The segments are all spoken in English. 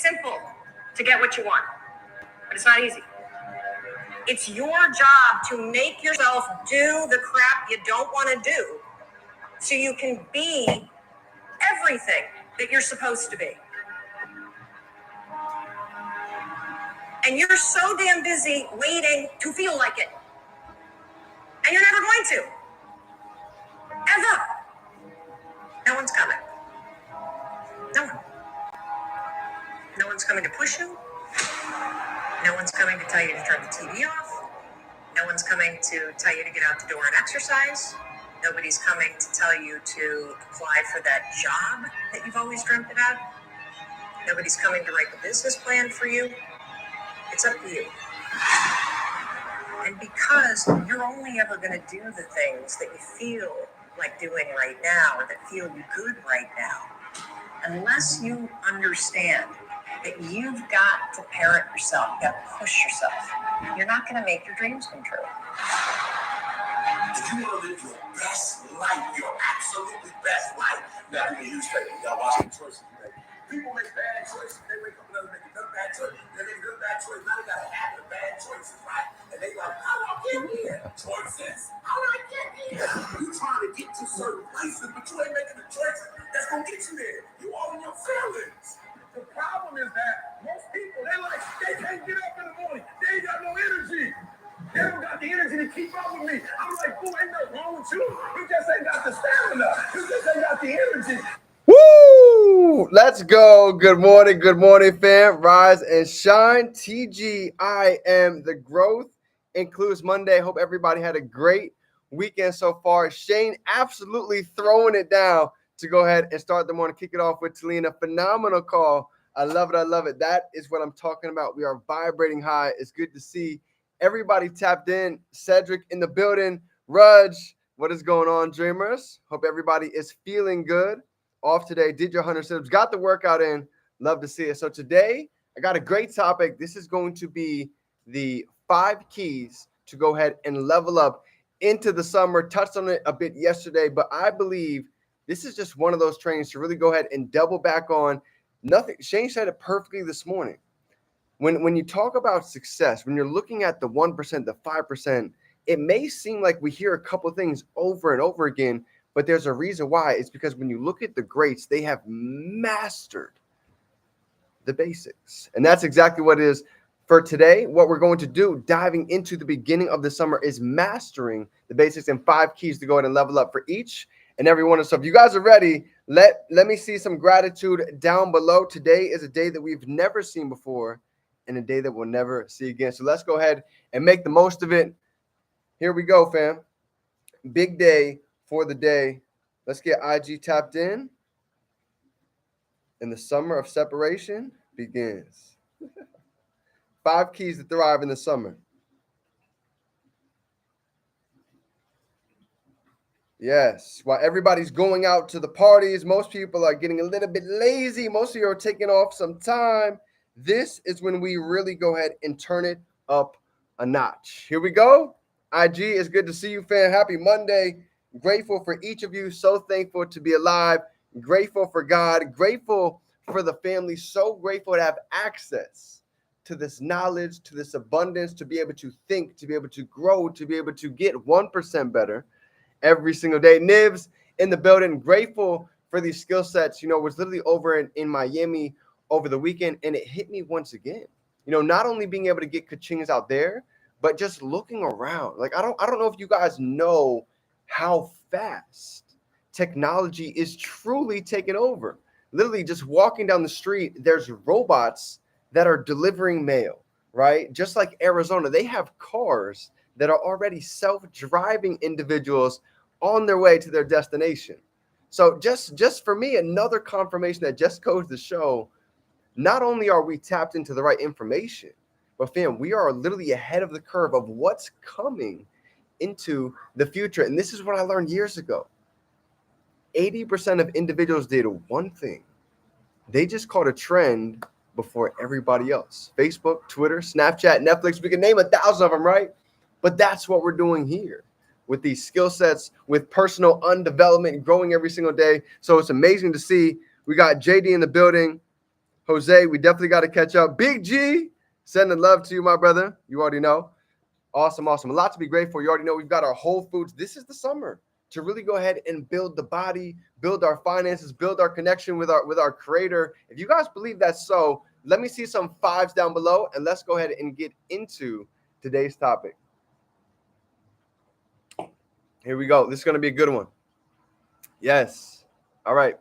simple to get what you want, but it's not easy. It's your job to make yourself do the crap you don't want to do so you can be everything that you're supposed to be. And you're so damn busy waiting to feel like it. And you're never going to. Ever. No one's coming. No one. No one's coming to push you. No one's coming to tell you to turn the TV off. No one's coming to tell you to get out the door and exercise. Nobody's coming to tell you to apply for that job that you've always dreamt about. Nobody's coming to write the business plan for you. It's up to you. And because you're only ever going to do the things that you feel like doing right now or that feel good right now, unless you understand that you've got to parent yourself, you've got to push yourself, you're not going to make your dreams come true. If you want to live your best life, your absolutely best life, now you're going to use faith. You got to watch the choices you make. People make bad choices. They wake up and they make another bad choice. They make another bad choice. Now they got to have the bad choices, right? And they like, how do I get here? Choices. How do I get here? You trying to get to certain places, but you ain't making the choices that's going to get you there. You all in your feelings. The problem is that most people, they can't get up in the morning. They ain't got no energy. They don't got the energy to keep up with me. I'm like, boy, ain't nothing wrong with you. You just ain't got the stamina. You just ain't got the energy. Woo! Let's go. Good morning, fam. Rise and shine. TGIM. The growth includes Monday. Hope everybody had a great weekend so far. Shane absolutely throwing it down to go ahead and start the morning. Kick it off with Talina. Phenomenal call. I love it. I love it. That is what I'm talking about. We are vibrating high. It's good to see everybody tapped in. Cedric in the building. Rudge, what is going on, dreamers? Hope everybody is feeling good. Off today, did your 100 sit-ups, got the workout in. Love to see it. So today, I got a great topic. This is going to be the 5 keys to go ahead and level up into the summer. Touched on it a bit yesterday, but I believe this is just one of those trainings to really go ahead and double back on. Nothing. Shane said it perfectly this morning. When you talk about success, when you're looking at the 1%, the 5%, it may seem like we hear a couple things over and over again, but there's a reason why. It's because when you look at the greats, they have mastered the basics. And that's exactly what it is for today. What we're going to do, diving into the beginning of the summer, is mastering the basics and 5 keys to go ahead and level up for each and every one. So if you guys are ready, let me see some gratitude down below. Today is a day that we've never seen before and a day that we'll never see again. So let's go ahead and make the most of it. Here we go, fam. Big day for the day. Let's get IG tapped in. And the summer of separation begins. 5 keys to thrive in the summer. Yes, while everybody's going out to the parties, most people are getting a little bit lazy. Most of you are taking off some time. This is when we really go ahead and turn it up a notch. Here we go. IG, it's good to see you, fam. Happy Monday. Grateful for each of you. So thankful to be alive. Grateful for God. Grateful for the family. So grateful to have access to this knowledge, to this abundance, to be able to think, to be able to grow, to be able to get 1% better every single day. Nibs in the building. Grateful for these skill sets. Was literally over in Miami over the weekend, and it hit me once again. Not only being able to get kachings out there, but just looking around. Like, I don't know if you guys know how fast technology is truly taking over. Literally just walking down the street, there's robots that are delivering mail, right? Just like Arizona, they have cars that are already self-driving individuals on their way to their destination. So just for me, another confirmation that just goes to show, not only are we tapped into the right information, but fam, we are literally ahead of the curve of what's coming into the future. And this is what I learned years ago. 80% of individuals did one thing. They just caught a trend before everybody else. Facebook, Twitter, Snapchat, Netflix, we can name 1,000 of them, right? But that's what we're doing here with these skill sets, with personal undevelopment, growing every single day. So it's amazing to see. We got JD in the building. Jose, we definitely got to catch up. Big G, sending love to you, my brother. You already know. Awesome, awesome. A lot to be grateful for. You already know we've got our Whole Foods. This is the summer to really go ahead and build the body, build our finances, build our connection with our creator. If you guys believe that's so, let me see some fives down below, and let's go ahead and get into today's topic. Here we go. This is going to be a good one. Yes. All right.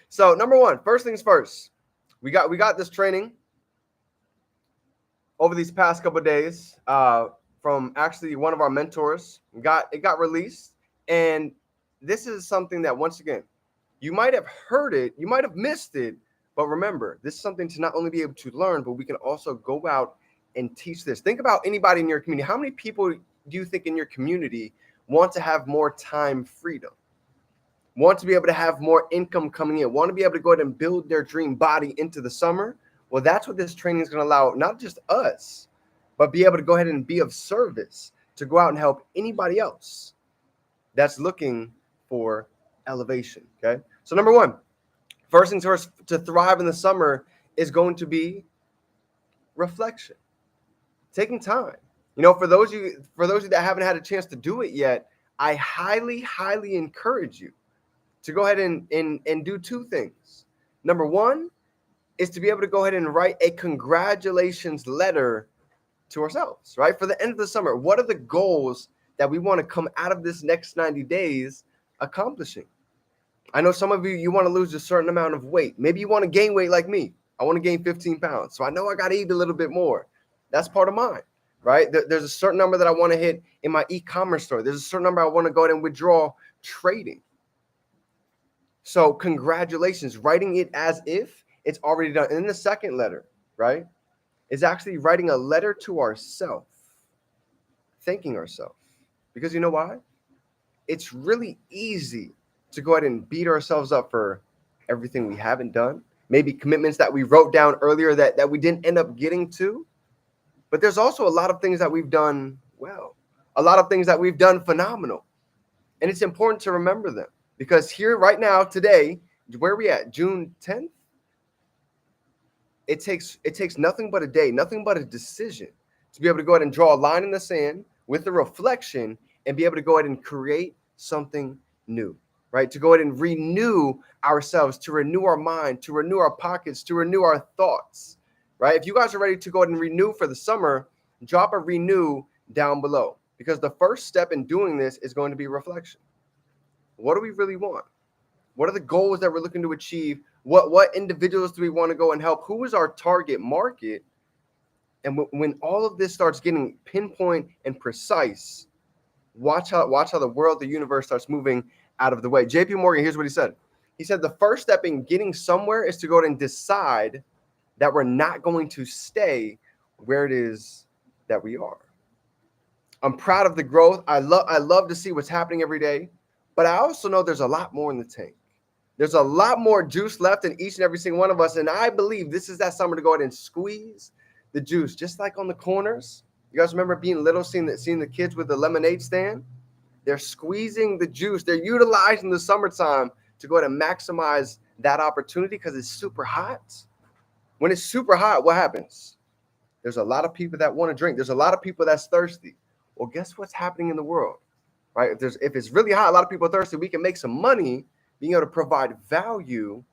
So number one, first things first, we got this training over these past couple of days from actually one of our mentors. It got released, and this is something that, once again, you might have heard it, you might have missed it, but remember, this is something to not only be able to learn, but we can also go out and teach this. Think about anybody in your community. How many people do you think in your community want to have more time freedom, want to be able to have more income coming in, want to be able to go ahead and build their dream body into the summer? Well, that's what this training is going to allow, not just us, but be able to go ahead and be of service to go out and help anybody else that's looking for elevation. Okay. So number one, first things first, to thrive in the summer is going to be reflection, taking time. You know, for those of you that haven't had a chance to do it yet, I highly encourage you to go ahead and do two things. Number one is to be able to go ahead and write a congratulations letter to ourselves, right? For the end of the summer, what are the goals that we want to come out of this next 90 days accomplishing? I know some of you want to lose a certain amount of weight. Maybe you want to gain weight like me. I want to gain 15 pounds. So I know I got to eat a little bit more. That's part of mine, right? There's a certain number that I want to hit in my e-commerce store. There's a certain number I want to go ahead and withdraw trading. So congratulations, writing it as if it's already done. And then the second letter, right, is actually writing a letter to ourselves, thanking ourselves. Because you know why? It's really easy to go ahead and beat ourselves up for everything we haven't done, maybe commitments that we wrote down earlier that we didn't end up getting to. But there's also a lot of things that we've done well, a lot of things that we've done phenomenal. And it's important to remember them, because here right now, today, where are we at? June 10th? It takes nothing but a day, nothing but a decision to be able to go ahead and draw a line in the sand with a reflection and be able to go ahead and create something new, right? To go ahead and renew ourselves, to renew our mind, to renew our pockets, to renew our thoughts, right? If you guys are ready to go ahead and renew for the summer, drop a renew down below, because the first step in doing this is going to be reflection. What do we really want? What are the goals that we're looking to achieve? What individuals do we want to go and help? Who is our target market? And when all of this starts getting pinpoint and precise, watch how the world, the universe starts moving out of the way. JP Morgan, here's what he said. He said the first step in getting somewhere is to go ahead and decide that we're not going to stay where it is that we are. I'm proud of the growth. I love to see what's happening every day, but I also know there's a lot more in the tank. There's a lot more juice left in each and every single one of us. And I believe this is that summer to go ahead and squeeze the juice, just like on the corners. You guys remember being little, seeing the kids with the lemonade stand? They're squeezing the juice. They're utilizing the summertime to go ahead and maximize that opportunity because it's super hot. When it's super hot, what happens? There's a lot of people that want to drink. There's a lot of people that's thirsty. Well, guess what's happening in the world, right? If it's really hot, a lot of people are thirsty. We can make some money being able to provide value.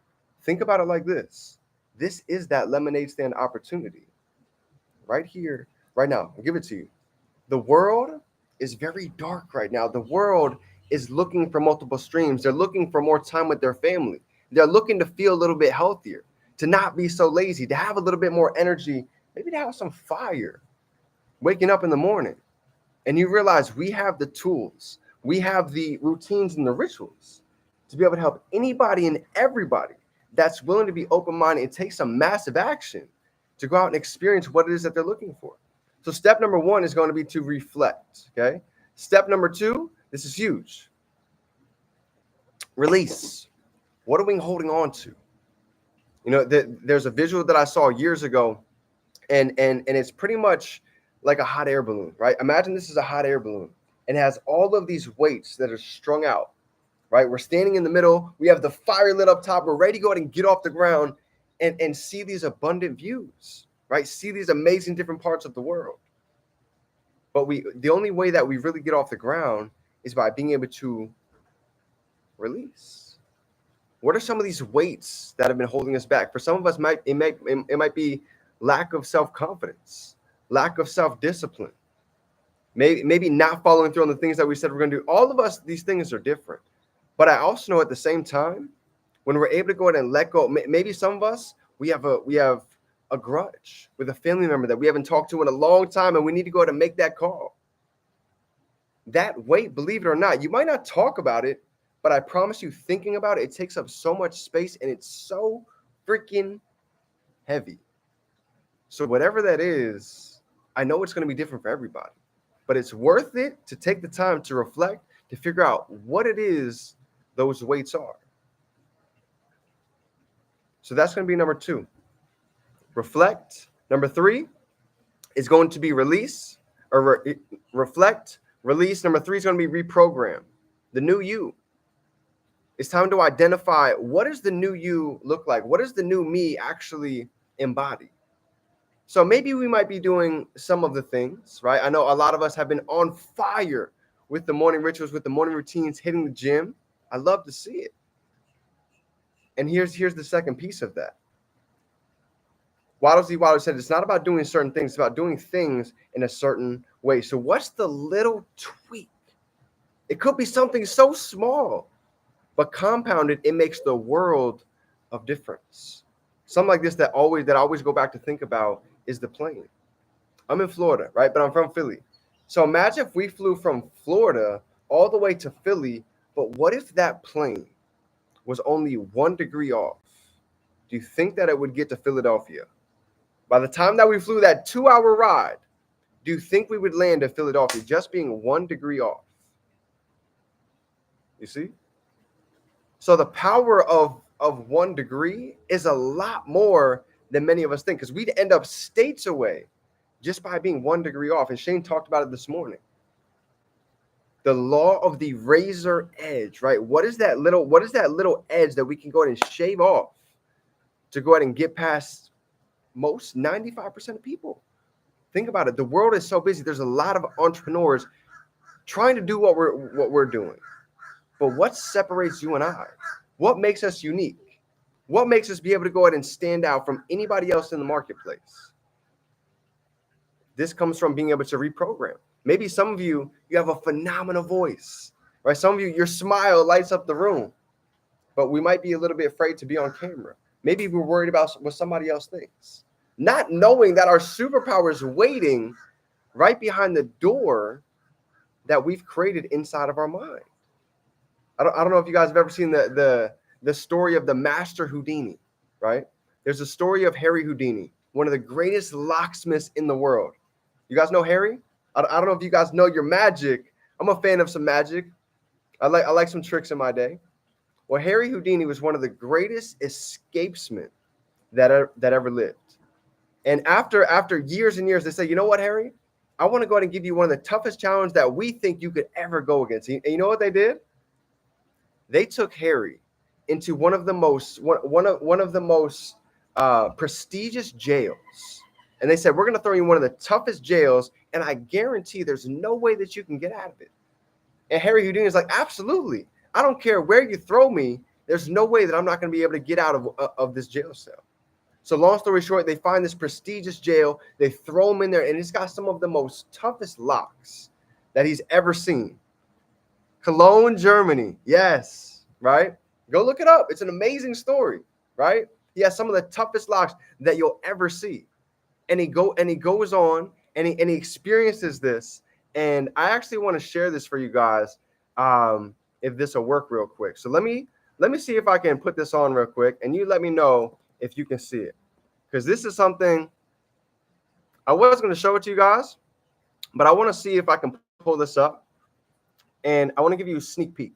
Think about it like this. This is that lemonade stand opportunity right here, right now. I'll give it to you. The world is very dark right now. The world is looking for multiple streams. They're looking for more time with their family. They're looking to feel a little bit healthier, to not be so lazy, to have a little bit more energy, maybe to have some fire waking up in the morning. And you realize we have the tools, we have the routines and the rituals to be able to help anybody and everybody that's willing to be open-minded and take some massive action to go out and experience what it is that they're looking for. So step number one is going to be to reflect, okay? Step number two, this is huge. Release. What are we holding on to? You know, there's a visual that I saw years ago, and it's pretty much like a hot air balloon, right? Imagine this is a hot air balloon and it has all of these weights that are strung out, right? We're standing in the middle. We have the fire lit up top. We're ready to go ahead and get off the ground. and see these abundant views, right? See these amazing different parts of the world. But the only way that we really get off the ground is by being able to release. What are some of these weights that have been holding us back? For some of us, it might be lack of self-confidence, lack of self-discipline, maybe not following through on the things that we said we're going to do. All of us, these things are different. But I also know at the same time, when we're able to go ahead and let go, maybe some of us, we have a grudge with a family member that we haven't talked to in a long time, and we need to go ahead and make that call. That weight, believe it or not, you might not talk about it, but I promise you, thinking about it, it takes up so much space, and it's so freaking heavy. So whatever that is, I know it's going to be different for everybody, but it's worth it to take the time to reflect, to figure out what it is those weights are. So that's going to be number 2. Reflect. Number 3 is going to be release, or reflect, release. Number 3 is going to be reprogram. The new you. It's time to identify, what does the new you look like? What does the new me actually embody? So maybe we might be doing some of the things, right? I know a lot of us have been on fire with the morning rituals, with the morning routines, hitting the gym. I love to see it. And here's the second piece of that. Waddle D. Waddle said it's not about doing certain things, it's about doing things in a certain way. So what's the little tweak? It could be something so small, but compounded, it makes the world of difference. Something like this that I always go back to think about is the plane. I'm in Florida, right? But I'm from Philly. So imagine if we flew from Florida all the way to Philly, but what if that plane was only 1 degree off? Do you think that it would get to Philadelphia? By the time that we flew that 2-hour ride, do you think we would land in Philadelphia just being 1 degree off? You see? So the power of 1 degree is a lot more than many of us think, because we'd end up states away just by being 1 degree off. And Shane talked about it this morning. The law of the razor edge, right? What is that little edge that we can go ahead and shave off to go ahead and get past most 95% of people? Think about it. The world is so busy. There's a lot of entrepreneurs trying to do what we're doing. But what separates you and I? What makes us unique? What makes us be able to go ahead and stand out from anybody else in the marketplace? This comes from being able to reprogram. Maybe some of you have a phenomenal voice, right? Some of you, your smile lights up the room, but we might be a little bit afraid to be on camera. Maybe we're worried about what somebody else thinks, not knowing that our superpower is waiting right behind the door that we've created inside of our mind. I don't know if you guys have ever seen the story of the master Houdini, right? There's a story of Harry Houdini, one of the greatest locksmiths in the world. You guys know Harry? I don't know if you guys know your magic. I'm a fan of some magic. I like some tricks in my day. Well, Harry Houdini was one of the greatest escapesmen that ever lived. And after years and years, they say, you know what, Harry? I want to go ahead and give you one of the toughest challenges that we think you could ever go against. And you know what they did? They took Harry into one of the most prestigious jails. And they said, we're going to throw you in one of the toughest jails, and I guarantee there's no way that you can get out of it. And Harry Houdini is like, absolutely. I don't care where you throw me. There's no way that I'm not going to be able to get out of this jail cell. So long story short, they find this prestigious jail. They throw him in there, and it's got some of the most toughest locks that he's ever seen. Cologne, Germany. Yes, right? Go look it up. It's an amazing story, right? He has some of the toughest locks that you'll ever see. And he goes on and he experiences this. And I actually want to share this for you guys, if this will work real quick. So let me see if I can put this on real quick, and you let me know if you can see it, because this is something I was going to show it to you guys, but I want to see if I can pull this up, and I want to give you a sneak peek.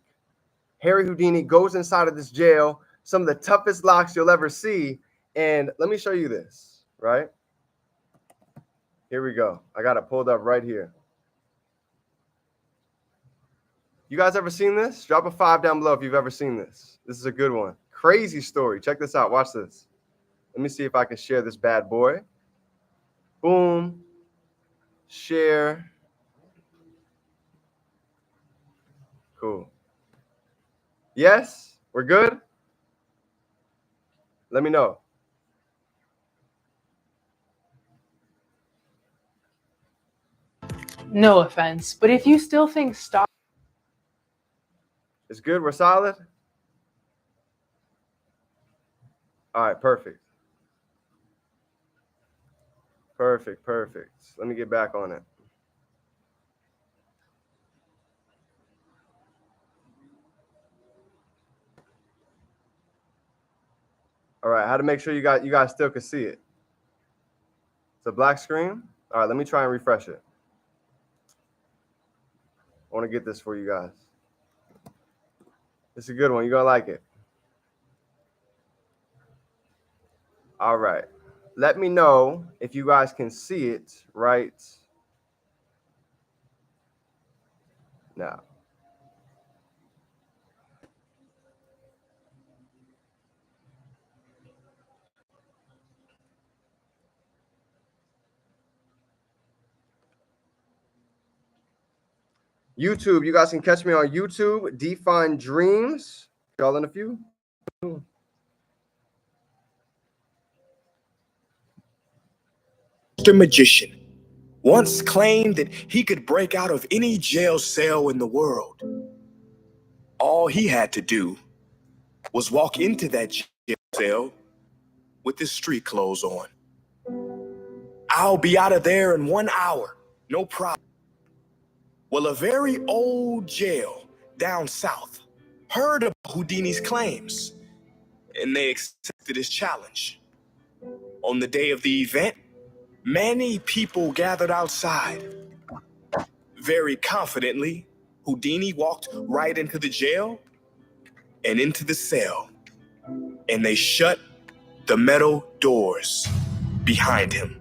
Harry Houdini goes inside of this jail, some of the toughest locks you'll ever see, and let me show you this, right? Here we go. I got it pulled up right here. You guys ever seen this? Drop a 5 down below if you've ever seen this. This is a good one. Crazy story. Check this out. Watch this. Let me see if I can share this bad boy. Boom. Share. Cool. Yes, we're good. Let me know. No offense, but if you still think stock It's good. We're solid. All right, perfect. Perfect. Let me get back on it. All right, how to make sure you guys still can see it. It's a black screen. All right, let me try and refresh it. I want to get this for you guys. It's a good one. You're going to like it. All right. Let me know if you guys can see it right now. YouTube, you guys can catch me on YouTube. Define Dreams. Y'all in a few. The magician once claimed that he could break out of any jail cell in the world. All he had to do was walk into that jail cell with his street clothes on. I'll be out of there in 1 hour, no problem. Well, a very old jail down south heard of Houdini's claims, and they accepted his challenge. On the day of the event, many people gathered outside. Very confidently, Houdini walked right into the jail and into the cell, and they shut the metal doors behind him.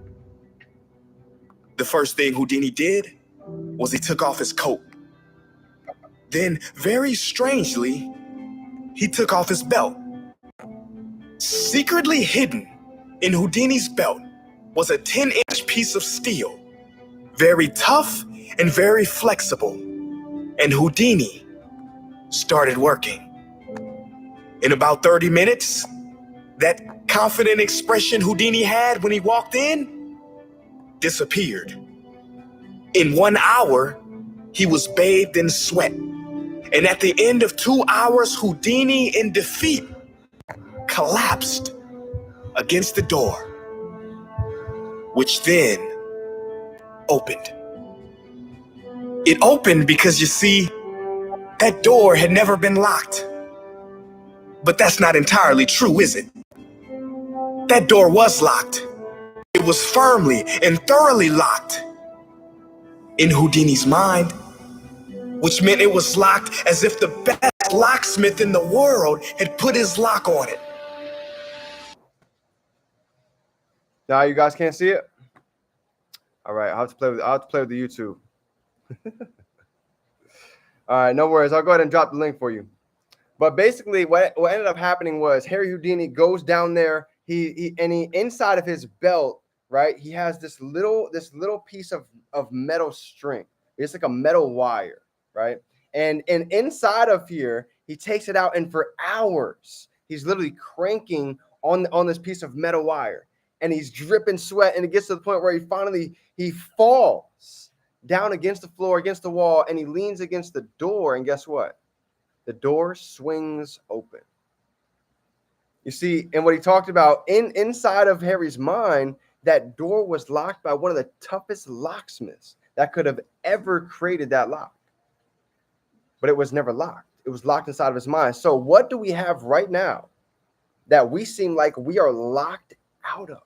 The first thing Houdini did was he took off his coat. Then, very strangely, he took off his belt. Secretly hidden in Houdini's belt was a 10-inch piece of steel, very tough and very flexible. And Houdini started working. In about 30 minutes, that confident expression Houdini had when he walked in disappeared. In 1 hour, he was bathed in sweat. And at the end of 2 hours, Houdini, in defeat, collapsed against the door, which then opened. It opened because, you see, that door had never been locked. But that's not entirely true, is it? That door was locked. It was firmly and thoroughly locked in Houdini's mind, which meant it was locked as if the best locksmith in the world had put his lock on it. Now you guys can't see it? All right, I'll have to play with the YouTube. All right, no worries. I'll go ahead and drop the link for you. But basically, what ended up happening was Harry Houdini goes down there. He inside of his belt, right? He has this little piece of metal string. It's like a metal wire, right? And inside of here, he takes it out, and for hours, he's literally cranking on this piece of metal wire, and he's dripping sweat, and it gets to the point where he falls down against the floor, against the wall, and he leans against the door, and guess what? The door swings open. You see, and what he talked about inside of Harry's mind, that door was locked by one of the toughest locksmiths that could have ever created that lock. But it was never locked. It was locked inside of his mind. So what do we have right now that we seem like we are locked out of?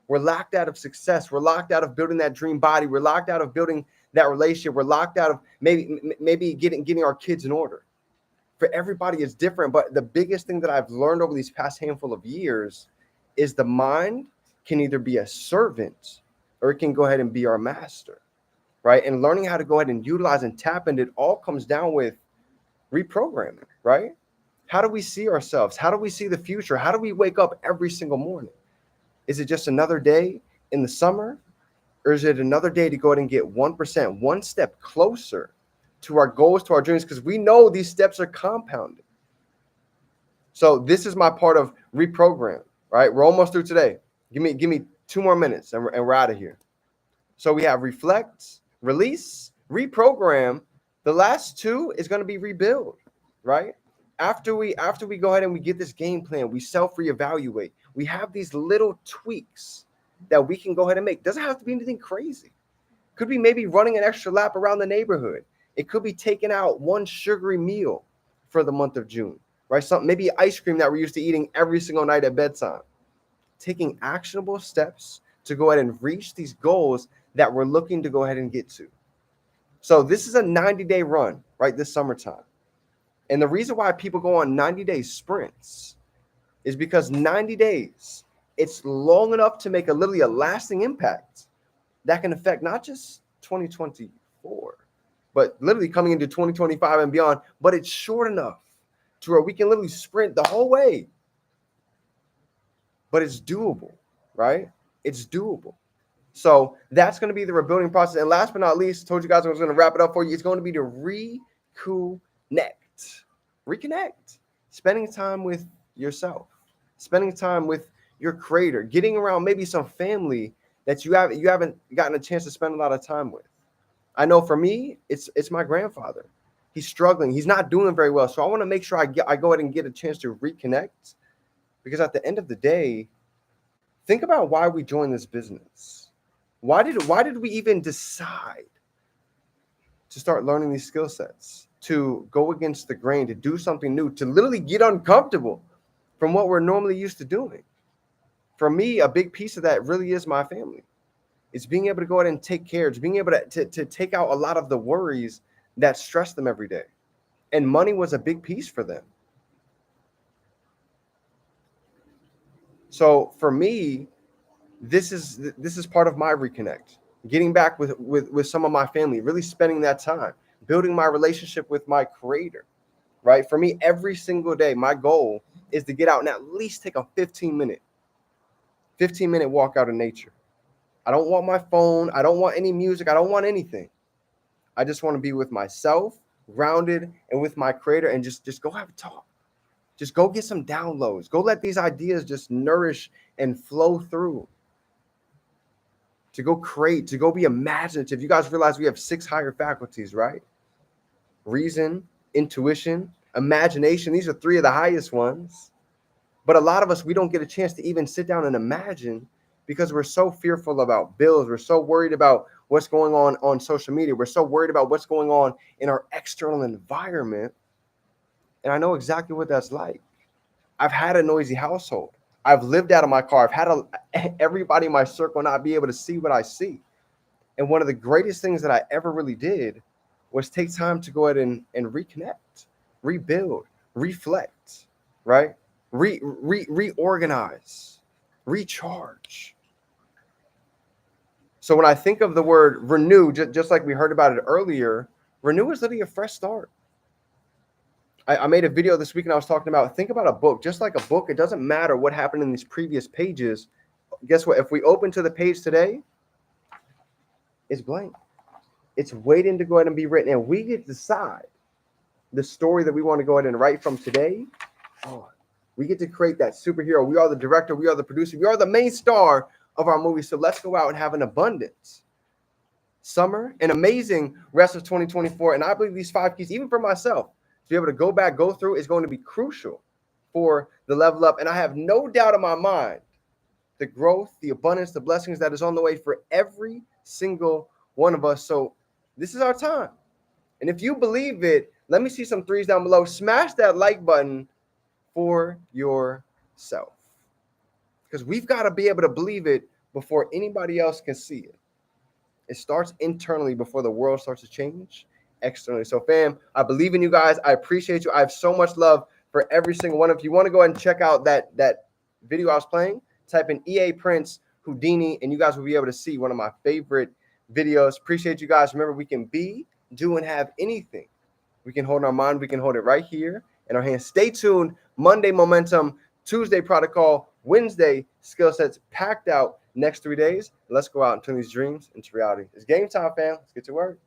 We're locked out of success. We're locked out of building that dream body. We're locked out of building that relationship. We're locked out of maybe getting our kids in order. For everybody, it's different. But the biggest thing that I've learned over these past handful of years is the mind can either be a servant or it can go ahead and be our master, right? And learning how to go ahead and utilize and tap into it all comes down with reprogramming, right? How do we see ourselves? How do we see the future? How do we wake up every single morning? Is it just another day in the summer? Or is it another day to go ahead and get 1%, one step closer to our goals, to our dreams? Because we know these steps are compounded. So this is my part of reprogram, right? We're almost through today. Give me 2 more minutes and we're out of here. So we have reflect, release, reprogram. The last 2 is going to be rebuild, right? After we go ahead and we get this game plan, we self-reevaluate. We have these little tweaks that we can go ahead and make. Doesn't have to be anything crazy. Could be maybe running an extra lap around the neighborhood. It could be taking out one sugary meal for the month of June, right? Something, maybe ice cream that we're used to eating every single night at bedtime. Taking actionable steps to go ahead and reach these goals that we're looking to go ahead and get to. So this is a 90-day run, right? This summertime. And the reason why people go on 90-day sprints is because 90 days, it's long enough to make literally a lasting impact that can affect not just 2024, but literally coming into 2025 and beyond. But it's short enough to where we can literally sprint the whole way. But it's doable, right? It's doable. So that's going to be the rebuilding process. And last but not least, told you guys I was going to wrap it up for you. It's going to be to reconnect, spending time with yourself, spending time with your creator, getting around maybe some family that you haven't gotten a chance to spend a lot of time with. I know for me, it's my grandfather. He's struggling. He's not doing very well. So I want to make sure I go ahead and get a chance to reconnect, because at the end of the day, think about why we joined this business. Why did we even decide to start learning these skill sets, to go against the grain, to do something new, to literally get uncomfortable from what we're normally used to doing? For me, a big piece of that really is my family. It's being able to go ahead and take care. It's being able to take out a lot of the worries that stress them every day. And money was a big piece for them. So for me, this is part of my reconnect, getting back with some of my family, really spending that time, building my relationship with my creator, right? For me, every single day, my goal is to get out and at least take a 15-minute walk out in nature. I don't want my phone. I don't want any music. I don't want anything. I just want to be with myself, grounded, and with my creator, and just go have a talk. Just go get some downloads. Go let these ideas just nourish and flow through. To go create, to go be imaginative. You guys realize we have 6 higher faculties, right? Reason, intuition, imagination. These are 3 of the highest ones. But a lot of us, we don't get a chance to even sit down and imagine because we're so fearful about bills. We're so worried about what's going on social media. We're so worried about what's going on in our external environment. And I know exactly what that's like. I've had a noisy household. I've lived out of my car. I've had everybody in my circle not be able to see what I see. And one of the greatest things that I ever really did was take time to go ahead and reconnect, rebuild, reflect, right? Reorganize, recharge. So when I think of the word renew, just like we heard about it earlier, renew is literally a fresh start. I made a video this week and I was talking about, think about a book. Just like a book, it doesn't matter what happened in these previous pages. Guess what? If we open to the page today, it's blank. It's waiting to go ahead and be written. And we get to decide the story that we want to go ahead and write from today on. We get to create that superhero. We are the director. We are the producer. We are the main star of our movie. So let's go out and have an abundance summer, an amazing rest of 2024. And I believe these 5 keys, even for myself, to be able to go back, go through, is going to be crucial for the level up. And I have no doubt in my mind the growth, the abundance, the blessings that is on the way for every single one of us. So this is our time. And if you believe it, let me see some 3s down below. Smash that like button for yourself, because we've got to be able to believe it before anybody else can see it. It starts internally before the world starts to change externally. So fam, I believe in you guys. I appreciate you. I have so much love for every single one of you. If you want to go ahead and check out that video I was playing, type in EA Prince Houdini, and you guys will be able to see one of my favorite videos. Appreciate you guys. Remember, we can be, do, and have anything we can hold in our mind. We can hold it right here in our hands. Stay tuned. Monday Momentum, Tuesday Protocol, Wednesday, skill sets packed out next 3 days. Let's go out and turn these dreams into reality. It's game time, fam. Let's get to work.